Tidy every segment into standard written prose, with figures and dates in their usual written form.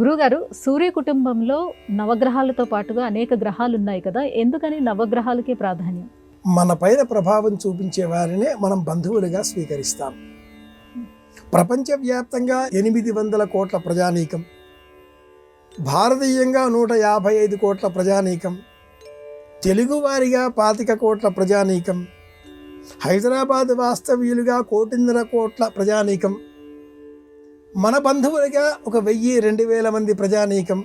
గురుగారు, సూర్య కుటుంబంలో నవగ్రహాలతో పాటుగా అనేక గ్రహాలు ఉన్నాయి కదా, ఎందుకని నవగ్రహాలకే ప్రాధాన్యం? మన పైన ప్రభావం చూపించే వారినే మనం బంధువులుగా స్వీకరిస్తాం. ప్రపంచవ్యాప్తంగా 800 కోట్ల ప్రజానీకం, భారతీయంగా 155 కోట్ల ప్రజానీకం, తెలుగువారిగా 25 కోట్ల ప్రజానీకం, హైదరాబాద్ వాస్తవ్యులుగా 1.5 కోట్ల ప్రజానీకం, మన బంధువులుగా 1000-2000 మంది ప్రజానీకం,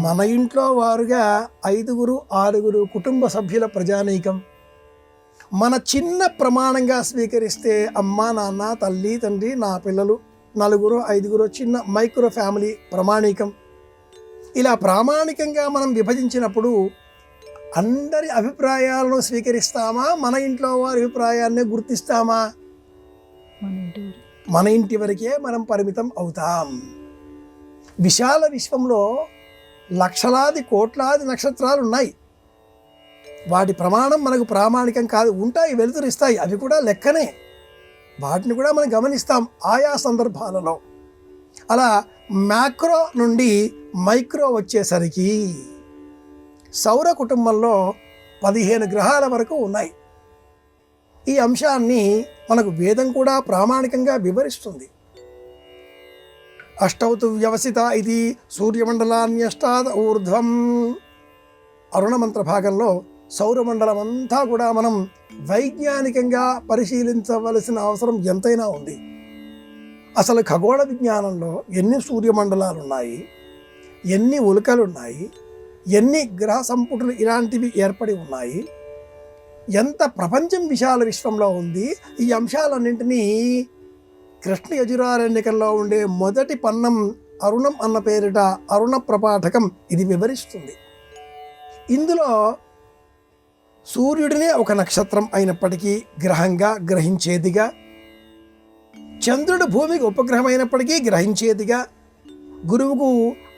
మన ఇంట్లో వారుగా 5-6 కుటుంబ సభ్యుల ప్రజానీకం, మన చిన్న ప్రమాణంగా స్వీకరిస్తే అమ్మ, నాన్న, తల్లి, తండ్రి, నా పిల్లలు 4-5 చిన్న మైక్రో ఫ్యామిలీ ప్రమాణికం. ఇలా ప్రామాణికంగా మనం విభజించినప్పుడు అందరి అభిప్రాయాలను స్వీకరిస్తామా, మన ఇంట్లో వారి అభిప్రాయాన్ని గుర్తిస్తామా? మన ఇంటి వరకే మనం పరిమితం అవుతాం. విశాల విశ్వంలో లక్షలాది కోట్లాది నక్షత్రాలు ఉన్నాయి. వాటి ప్రమాణం మనకు ప్రామాణికం కాదు. ఉంటాయి, వెలుతురిస్తాయి, అవి కూడా లెక్కనే. వాటిని కూడా మనం గమనిస్తాం ఆయా సందర్భాలలో. అలా మ్యాక్రో నుండి మైక్రో వచ్చేసరికి సౌర కుటుంబంలో 15 గ్రహాల వరకు ఉన్నాయి. ఈ అంశాన్ని మనకు వేదం కూడా ప్రామాణికంగా వివరిస్తుంది. అష్టౌతు వ్యవసిత ఇది సూర్యమండలాన్యష్టాద్ ఊర్ధ్వం. అరుణ మంత్ర భాగంలో సౌరమండలం అంతా కూడా మనం వైజ్ఞానికంగా పరిశీలించవలసిన అవసరం ఎంతైనా ఉంది. అసలు ఖగోళ విజ్ఞానంలో ఎన్ని సూర్యమండలాలు ఉన్నాయి, ఎన్ని ఉల్కలు ఉన్నాయి, ఎన్ని గ్రహ సంపుటులు ఇలాంటివి ఏర్పడి ఉన్నాయి, ఎంత ప్రపంచం విశాల విశ్వంలో ఉంది, ఈ అంశాలన్నింటినీ కృష్ణ యజురారణ్యకంలో ఉండే మొదటి పన్నం అరుణం అన్న పేరిట అరుణ ప్రపాఠకం ఇది వివరిస్తుంది. ఇందులో సూర్యుడినే ఒక నక్షత్రం అయినప్పటికీ గ్రహంగా గ్రహించేదిగా, చంద్రుడు భూమికి ఉపగ్రహం అయినప్పటికీ గ్రహించేదిగా, గురువుకు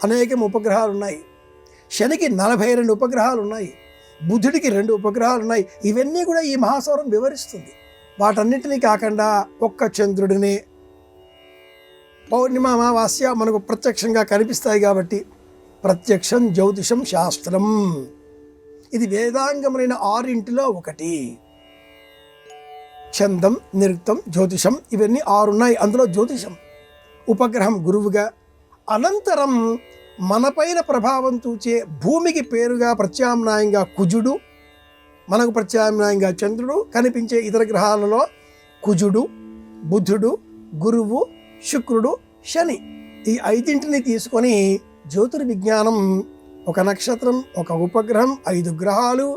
అనేకం ఉపగ్రహాలు ఉన్నాయి, శనికి 42 ఉపగ్రహాలు ఉన్నాయి, బుధుడికి 2 ఉపగ్రహాలు ఉన్నాయి. ఇవన్నీ కూడా ఈ మహాసౌరం వివరిస్తుంది. వాటన్నిటినీ కాకుండా ఒక్క చంద్రుడిని పౌర్ణిమ, అమావాస్య మనకు ప్రత్యక్షంగా కనిపిస్తాయి కాబట్టి ప్రత్యక్షం, జ్యోతిషం, శాస్త్రం ఇది వేదాంగములైన 6 ఒకటి. ఛందం, నిరుక్తం, జ్యోతిషం ఇవన్నీ 6 ఉన్నాయి. అందులో జ్యోతిషం ఉపగ్రహం గురువుగా, అనంతరం మనపైన ప్రభావం చూచే భూమికి పేరుగా ప్రత్యామ్నాయంగా కుజుడు, మనకు ప్రత్యామ్నాయంగా చంద్రుడు, కనిపించే ఇతర గ్రహాలలో కుజుడు, బుధుడు, గురువు, శుక్రుడు, శని ఈ 5 తీసుకొని జ్యోతిర్విజ్ఞానం ఒక నక్షత్రం, ఒక ఉపగ్రహం, 5 గ్రహాలు,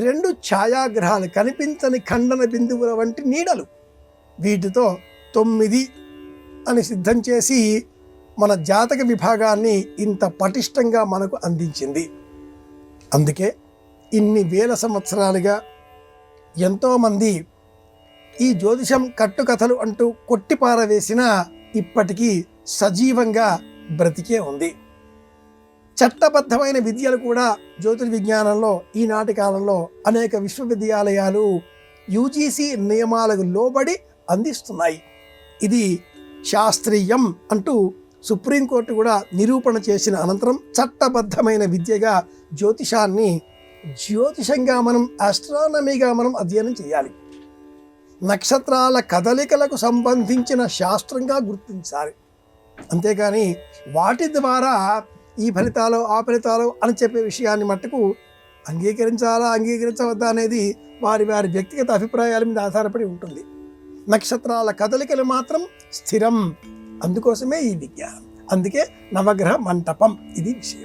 2 ఛాయాగ్రహాలు కనిపించని ఖండన బిందువుల వంటి నీడలు, వీటితో 9 అని సిద్ధం చేసి మన జాతక విభాగాన్ని ఇంత పటిష్టంగా మనకు అందించింది. అందుకే ఇన్ని వేల సంవత్సరాలుగా ఎంతోమంది ఈ జ్యోతిషం కట్టుకథలు అంటూ కొట్టిపారవేసినా ఇప్పటికీ సజీవంగా బ్రతికే ఉంది. చట్టబద్ధమైన విద్యలు కూడా జ్యోతిర్విజ్ఞానంలో ఈనాటి కాలంలో అనేక విశ్వవిద్యాలయాలు యూజీసీ నియమాలకు లోబడి అందిస్తున్నాయి. ఇది శాస్త్రీయం అంటూ సుప్రీంకోర్టు కూడా నిరూపణ చేసిన అనంతరం చట్టబద్ధమైన విద్యగా జ్యోతిషాన్ని జ్యోతిషంగా మనం ఆస్ట్రానమీగా మనం అధ్యయనం చేయాలి. నక్షత్రాల కదలికలకు సంబంధించిన శాస్త్రంగా గుర్తించాలి. అంతేకాని వాటి ద్వారా ఈ ఫలితాలు ఆ ఫలితాలు అని చెప్పే విషయాన్ని మట్టుకు అంగీకరించాలా అంగీకరించవద్దా అనేది వారి వారి వ్యక్తిగత అభిప్రాయాల మీద ఆధారపడి ఉంటుంది. నక్షత్రాల కదలికలు మాత్రం స్థిరం. అందుకోసమే ఈ విజ్ఞానం. అందుకే నవగ్రహ మంటపం ఇది విషయం.